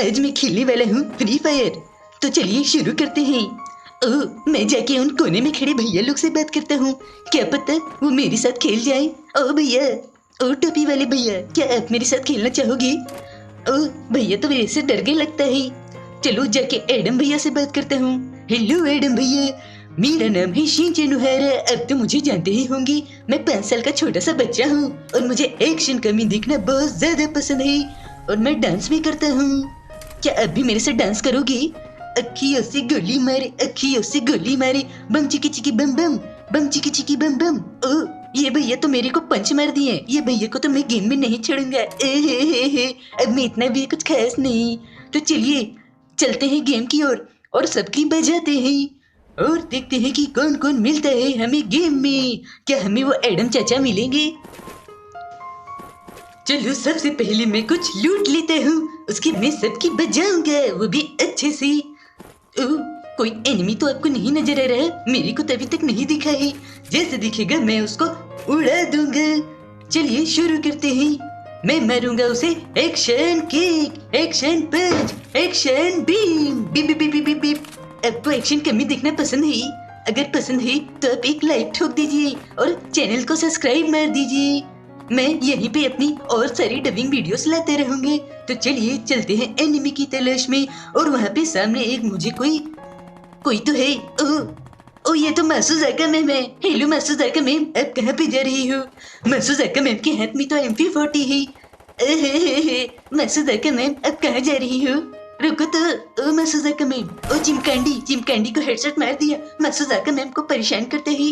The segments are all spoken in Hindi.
आज मैं खेलने वाला हूँ फ्री फायर। तो चलिए शुरू करते हैं। मैं जाके उन कोने में खड़े भैया लोग से बात करता हूँ, क्या पता वो मेरे साथ खेल जाए। ओ भैया, ओ टोपी वाले भैया, क्या आप मेरे साथ खेलना चाहोगे? ओ भैया तो मेरे से डर के लगता है। चलो जाके एडम भैया से बात करता हूँ। हेलो एडम भैया, मेरा नाम है शिनचैन ओहारा। अब तो मुझे जानते ही होंगे, मैं 5 साल का छोटा सा बच्चा हूँ और मुझे एक्शन कमी देखना बहुत ज्यादा पसंद है और मैं डांस भी करता हूँ। क्या आप भी मेरे साथ डांस करोगे? अखियों से गोली मारे, अखियों से गोली मारे, बम चिकी चिकी बम बम, बम चिकी चिकी बम बम। ओ ये भैया तो मेरे को पंच मार दिए। ये भैया को तो मैं गेम में नहीं छोड़ूंगा। अब मैं इतना भी कुछ खास नहीं। तो चलिए चलते हैं गेम की ओर और सबकी बजाते हैं और देखते हैं कि कौन कौन मिलता है हमें गेम में। क्या हमें वो एडम चाचा मिलेंगे? चलो सबसे पहले मैं कुछ लूट लेता हूँ, उसके मैं सबकी बजाऊंगा, वो भी अच्छे से। कोई एनिमी तो आपको नहीं नजर आ रहा है? मेरे को तो अभी तक नहीं दिखा है। जैसे दिखेगा मैं उसको उड़ा दूंगा। चलिए शुरू करते हैं। मैं मारूंगा उसे action kick, action punch, action beam, beep beep beep beep beep. आपको एक्शन कमी देखना पसंद है? अगर पसंद है तो आप एक लाइक ठोक दीजिए और चैनल को सब्सक्राइब मार दीजिए। मैं यहीं पे अपनी और सारी डबिंग वीडियोस लाते रहूंगे। तो चलिए चलते हैं एनिमी की तलाश में। और वहाँ पे सामने एक मुझे कोई तो है। ओ ये तो मासूजाका मैम है। हेलो मासूजाका मैम, आप कहाँ पे जा रही हो? मासूजाका मैम के हाथ में तो MP40 है। मासूजाका मैम आप कहाँ जा रही हो? रुको तो। ओ मासूजाका मैम, ओ चिमकांडी को हेडशॉट मार दिया। मासूजाका मैम को परेशान करते ही।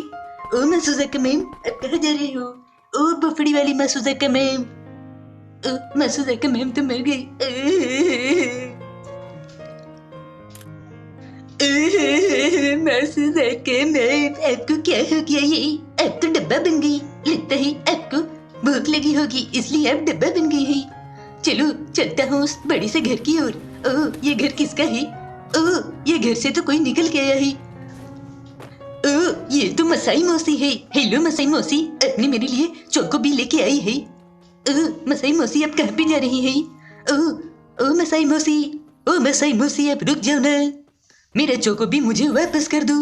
ओ मासूजाका मैम आप कहाँ जा रही हो? ओ बफड़ी वाली मासूजाका मैम। मासूजाका मैम तो मर गई। मासूजाका मैम आपको क्या हो गया? ये आप तो डब्बा बन गई। लगता है आपको भूख लगी होगी इसलिए आप डब्बा बन गई है। चलो चलता हूँ उस बड़े से घर की ओर। ये घर किसका है? ये घर से तो कोई निकल के आया है। ये तो मसाई मौसी है। हेलो मसाई मौसी, आपने मेरे लिए चोको भी लेके आई है। मसाई मौसी आप कहाँ पे जा रही है? ओ मसाई मौसी आप रुक जाओ ना, मेरा चोको भी मुझे वापस कर दो।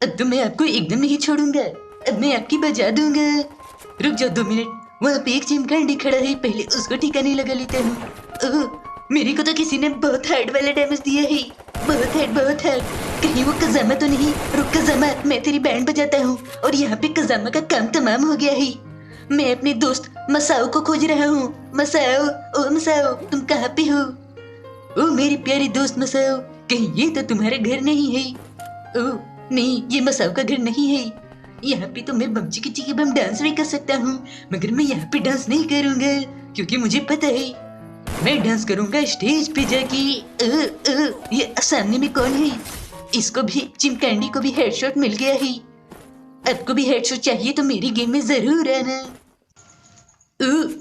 अब तो मैं आपको एकदम नहीं छोड़ूंगा, अब मैं आपकी बजा दूंगा। रुक जाओ 2 मिनट, वहाँ पे एक चिमकांडी खड़ा है, पहले उसको ठिकाने लगा लेता हूँ। मेरे को तो किसी ने बहुत हार्ड वाला डैमेज दिया है, बहुत हार्ड। कहीं वो कजामा तो नहीं? रुक कजामा, मैं तेरी बैंड बजाता हूँ और यहाँ पे कजामा का काम तमाम हो गया है। मैं अपने दोस्त मसाओ को खोज रहा हूँ। मसाओ, ओ मसाओ तुम कहाँ पे हो? ओ मेरी प्यारी दोस्त मसाओ, कहीं ये तो तुम्हारा घर नहीं है? ओ नहीं, ये मसाओ का घर नहीं है। यहाँ पे तो मैं बम चिकी चिकी बम डांस भी कर सकता हूँ, मगर मैं यहाँ पे डांस नहीं करूँगा क्योंकि मुझे पता है मैं डांस करूँगा स्टेज पे जाके। ये सामने में कौन है? इसको भी, चिमकांडी को भी हेडशॉट मिल गया है। आपको भी हेडशॉट चाहिए तो मेरी गेम में जरूर आना।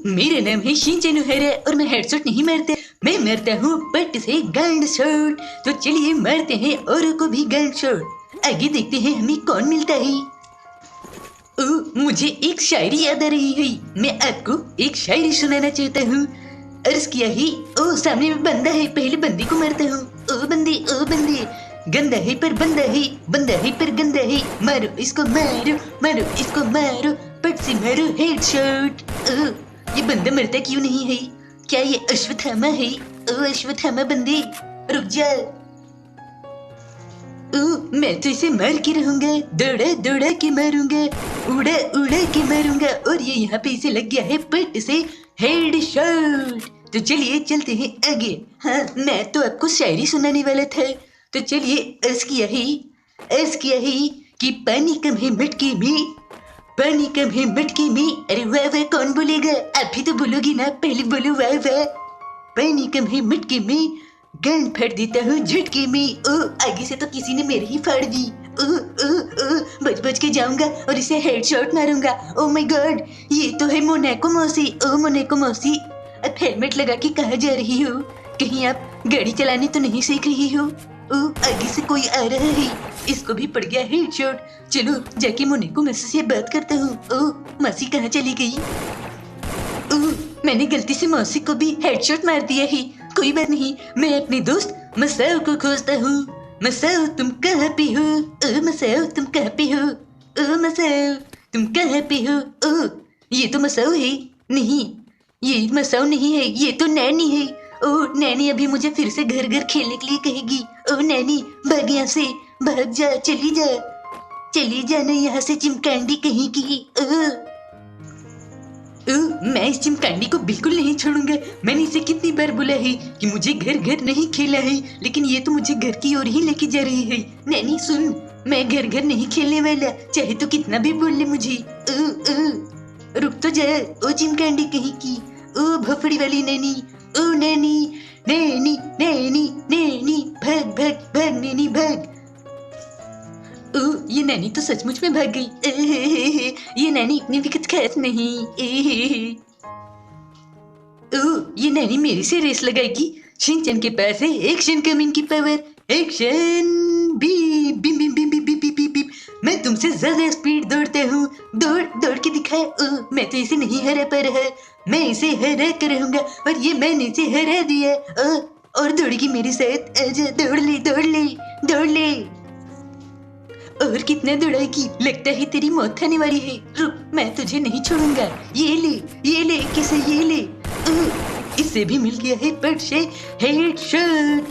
मेरा नाम है शिनचैन ओहारा और मैं हेडशॉट नहीं मारता, मैं मारता हूँ पट से गन शॉट। तो चलिए मारते हैं औरों को भी गन शॉट। आगे देखते हैं हमें कौन मिलता है। मुझे एक शायरी याद आ रही है, मैं आपको एक शायरी सुनाना चाहता हूँ। अर्ज किया ही, ओ सामने में बंदा है, पहले बंदे को मारता हूँ। ओ बंदे, गंदा है पर बंदा है पर गंदा है। मारो इसको मारो, पट से मारो हेडशॉट। ये बंदा मरता क्यों नहीं है? क्या ये अश्वत्थामा है? ओ अश्वत्थामा बंदे रुक जा। मैं तो इसे मार के रहूंगा, दौड़ा के मारूंगा, उड़ा के मारूंगा और ये यहाँ पे इसे लग गया है पट से हेडशॉट। तो चलिए चलते हैं आगे। हाँ, मैं तो आपको शायरी सुनाने वाला था। तो चलिए अर्ज किया है कि पानी कम है मटके में। अरे वाह वाह, कौन बोलेगा? आप ही तो बोलोगी ना, पहले बोलो वाह वाह। पानी कम है मटके में, गन फाड़ देता हूँ झटके में। आगे से तो किसी ने मेरे ही फाड़ दी। बच के जाऊंगा और इसे हेडशॉट मारूंगा। ओ माय गॉड, ये तो है मोनाको मौसी। ओ मोनाको मौसी, अब हेलमेट लगा के कहाँ जा रही हो? कहीं आप गाड़ी चलाने तो नहीं सीख रही हो? आगे से कोई आ रहा है, इसको भी पड़ गया हेडशॉट। चलो जाके मोनाको मौसी से बात करता हूँ। मौसी कहाँ चली गई? मैंने गलती से मौसी को भी हेडशॉट मार दिया है। कोई बात नहीं, मैं अपने दोस्त मसाओ को खोजता हूँ। मसाओ तुम कहाँ पे हो? ओ मसाओ तुम कहाँ पे हो? ओ मसाओ तुम कहाँ पे हो? ओ ये तो मसाओ है। नहीं, ये मसाओ नहीं है, ये तो नैनी है। ओ नैनी अभी मुझे फिर से घर घर खेलने के लिए कहेगी। ओ नैनी भाग यहाँ से, भाग जा, चली जाना यहाँ से चिमकांडी कहीं की। मैं इस चिमकांडी को बिल्कुल नहीं छोड़ूंगा। मैंने इसे कितनी बार बोला है कि मुझे घर घर नहीं खेला है, लेकिन ये तो मुझे घर की ओर ही लेके जा रही है। नैनी सुन, मैं घर घर नहीं खेलने वाला, चाहे तो कितना भी बोल ले मुझे। रुक तो जा, ओ चिमकांडी कहीं की, ओ भफड़ी वाली नैनी। ओ नैनी नैनी नैनी नैनी, भाग भाग भाग नैनी भाग। ये नैनी तो सचमुच में भाग गई। ये नैनी इतनी भी कुछ खास नहीं। ये नैनी मेरे से रेस लगाएगी। शिनचैन के पास है एक्शन कमिंग की power. Action beep beep beep beep beep beep beep beep. मैं तुमसे ज्यादा स्पीड दौड़ता हूँ। दौड़ के दिखा। मैं तो इसे नहीं हरा पा रहा, मैं इसे हरा कर रहूंगा, और ये मैंने इसे हरा दिया। और दौड़ेगी मेरे साथ। आजा, दौड़ ले। और कितना दौड़ाएगी? लगता है तेरी मौत आने वाली है। रुक, मैं तुझे नहीं छोड़ूंगा। ये ले किसे, ये ले। इससे भी मिल गया है पट से हेडशॉट।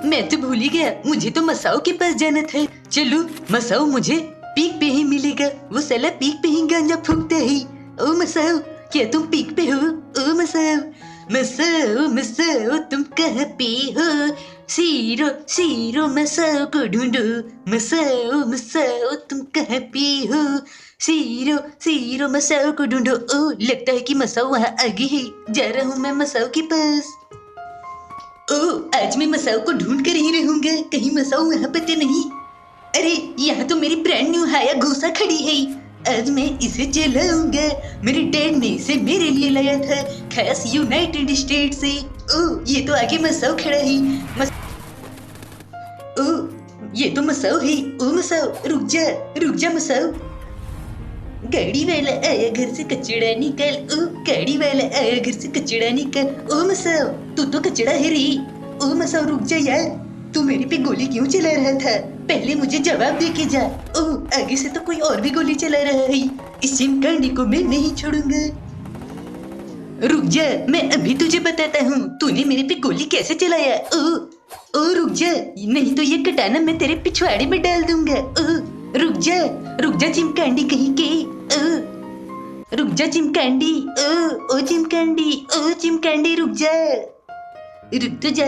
मैं तो भूल ही गया, मुझे तो मसाओ के पास जाना था। चलो, मसाओ मुझे पीक पे ही मिलेगा। वो साला पीक पे ही गांजा फूकता है। ओ मसाओ, क्या तुम पीक पे हो? ओ मसाओ तुम कहाँ पे हो? सीरो मसाओ को ढूंढो। मसाओ तुम कहाँ पे हो? सीरो मसाओ को ढूंढो। लगता है कि मसाओ वहाँ आगे है। जा रहा हूँ मैं मसाओ के पास। आज मैं मसाओ को ढूंढ कर ही रहूंगा, कहीं मसाओ वहाँ पे तो नहीं। अरे यहाँ तो मेरी ब्रांड न्यू हायाबुसा खड़ी है। आज मैं इसे चलाऊंगा। मेरे डैड ने इसे मेरे लिए लाया था, खास यूनाइटेड स्टेट से। ये तो आगे मसाओ खड़ा है। ये तो मसाओ है। ओ मसाओ, रुक जा मसाओ। गाड़ी वाला आया, घर से कचड़ा निकाल। गाड़ी वाला आया, घर से कचड़ा निकाल। ओ मसाओ, तू तो कचड़ा है रे। ओ मसाओ रुक जा यार, तू मेरे पे गोली क्यों चला रहा था? पहले मुझे जवाब दे के जा। आगे से तो कोई और भी गोली चला रहा है। इस चिमकांडी को मैं नहीं छोड़ूंगा। रुक जा, मैं अभी तुझे बताता हूँ तूने मेरे पे गोली कैसे चलाया। रुक जा, नहीं तो ये कटाना मैं तेरे पिछवाड़े में डाल दूंगा। रुक जा चिमकांडी कहीं के। रुक जा चिमकांडी। ओ चिमकांडी रुक तो जा।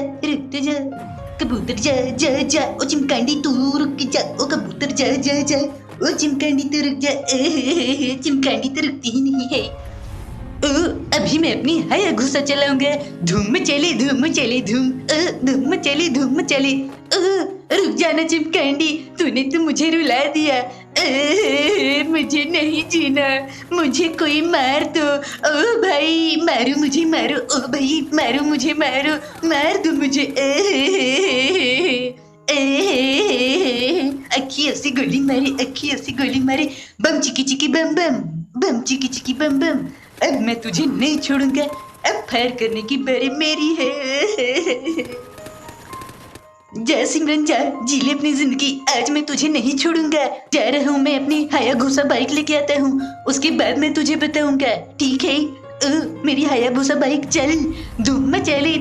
कबूतर जा। ओ चिमकांडी तू रुक जा। ओ कबूतर जा। ओ चिमकांडी तू रुक जा। चिमकांडी तो रुकती ही नहीं है। अभी मैं अपनी हायाबुसा चलाऊंगा। धूम मचले। रुक जाना चिमकांडी, तूने तो मुझे रुला दिया। मुझे नहीं जीना, मुझे कोई मार दो। ओ भाई मारो मुझे, मारो। ओ भाई मारो मुझे, मार दो मुझे। अखियों से गोली मारे। बम चिकी बम। अब मैं तुझे नहीं छोड़ूंगा। अब फायर करने की बारी मेरी है। जा सिमरन जा, जी ले अपनी जिंदगी। आज मैं तुझे नहीं छोड़ूंगा। जा रहा हूँ मैं, अपनी हायाबुसा बाइक लेके आता हूँ, उसके बाद मैं तुझे बताऊंगा, ठीक है? मेरी हायाबुसा बाइक चल। धूम मचले।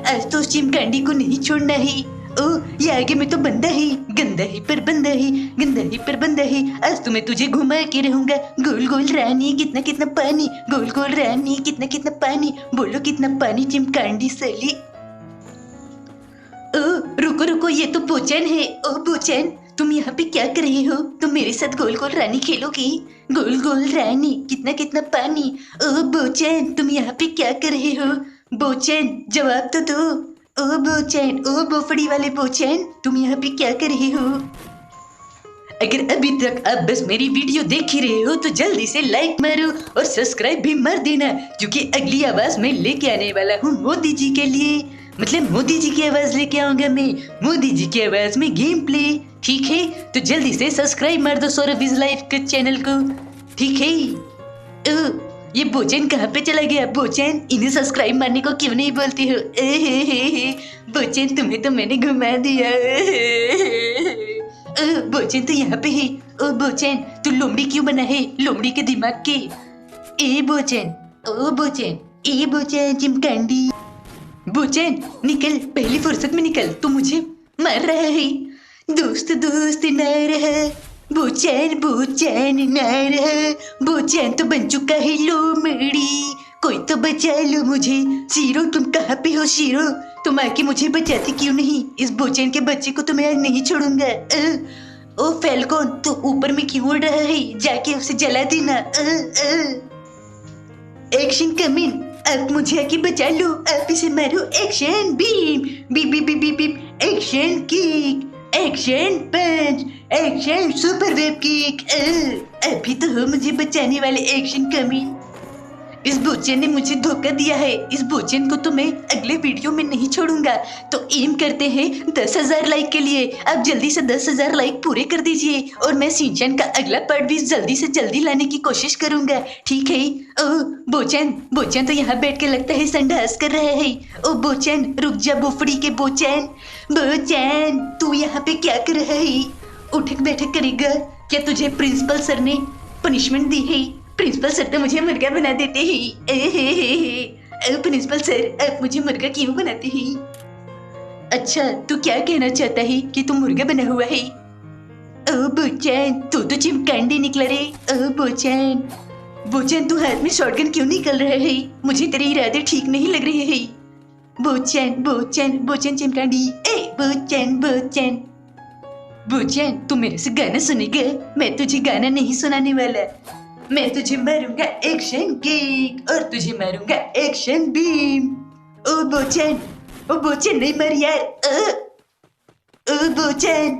आज तो उस चिमकांडी को नहीं छोड़ना है। ये आगे में तो बंदा है, गंदा ही पर बंदा है। आज तो मैं तुझे घुमा के रहूंगा। गोल रानी कितना पानी, गोल रानी कितना पानी। बोलो कितना पानी चिमकांडी सली। रुको, ये तो बोचैन है। बोचैन, तुम यहाँ पे क्या कर रहे हो? तुम मेरे साथ गोल रानी खेलोगी? गोल रानी कितना पानी। बोचैन, तुम यहाँ पे क्या कर रहे हो? बोचैन, जवाब तो दो। बोचैन, बोफड़ी वाले बोचैन, तुम यहाँ पे क्या कर रहे हो? अगर अभी तक आप बस मेरी वीडियो देख ही रहे हो तो जल्दी से लाइक मारो और सब्सक्राइब भी मार देना, क्योंकि अगली आवाज में लेके आने वाला हूँ मोदी जी के लिए। मतलब मोदी जी की आवाज लेके आऊंगा मैं, मोदी जी की आवाज में गेम प्ले। ठीक है, तो जल्दी से सब्सक्राइब मार दो सौरभ इज लाइफ के चैनल को, ठीक है? ये बोचैन कहाँ पे चला गया? बोचैन, इन्हें सब्सक्राइब मारने को क्यों नहीं बोलती हो? बोचैन, तुम्हें तो मैंने घुमा दिया। बोचैन तो यहाँ पे है। ओ बोचैन, तू लोमड़ी क्यों बना है? लोमड़ी के दिमाग के। ए बोचैन, ओ बोचैन, ए बोचैन चिमकांडी। बोचैन निकल, पहली फुर्सत में निकल, तू मुझे मार रहा है। दोस्त दोस्त ना रहा, बोचैन बोचैन ना रहा, बोचैन तो बन चुका है लोमड़ी, कोई तो बचा लो मुझे। शीरो, तुम कहाँ पे हो शीरो? तुम आके मुझे बचाती क्यों नहीं? इस बोचैन के बच्चे को तो मैं आज नहीं छोड़ूंगा। ओ फैल्कॉन, तू ऊपर में क्यों उड़ रहा है? जाके उसे जला देना। एक्शन कमिंग, अब मुझे आके बचा लो, आप इसे मारो। Action beam, beep beep beep beep beep, action kick, action punch, action super web kick. अभी तो हो मुझे बचाने वाले एक्शन कमिंग। इस बोचैन ने मुझे धोखा दिया है। इस बोचैन को तो मैं अगले वीडियो में नहीं छोड़ूंगा। तो एम करते हैं 10,000 लाइक के लिए। आप जल्दी से 10,000 लाइक पूरे कर दीजिए और मैं शिनचैन का अगला पार्ट भी जल्दी से जल्दी लाने की कोशिश करूंगा, ठीक है? ओह बोचैन, बोचैन तो यहाँ बैठ के लगता है संडास कर रहा है। ओ बोचैन, रुक जा बुफड़ी के बोचैन। बोचैन, तू यहाँ पे क्या कर रहा है? उठक बैठक करेगा क्या? तुझे प्रिंसिपल सर ने पनिशमेंट दी है? प्रिंसिपल सर तो मुझे मुर्गा बना देते हैं। प्रिंसिपल सर, आप मुझे मुर्गा क्यों बनाते हैं? अच्छा, तू क्या कहना चाहता है कि तू मुर्गा बना हुआ है? ओ बोचैन, तू तो चिमकांडी निकला रे। ओ बोचैन, बोचैन तू हाथ में शॉटगन क्यों निकल रहा है? मुझे तेरे इरादे ठीक नहीं लग रहे हैं। बोचैन बोचैन बोचैन चिमकांडी, ए बोचैन बोचैन। बोचैन, तू मेरे से गाना सुनेगा? मैं तुझे गाना नहीं सुनाने वाला। मैं तुझे मारूंगा एक्शन किक और तुझे मारूंगा एक्शन बीम। ओ बोचैन, ओ बोचैन नहीं मर यार। ओ बोचैन।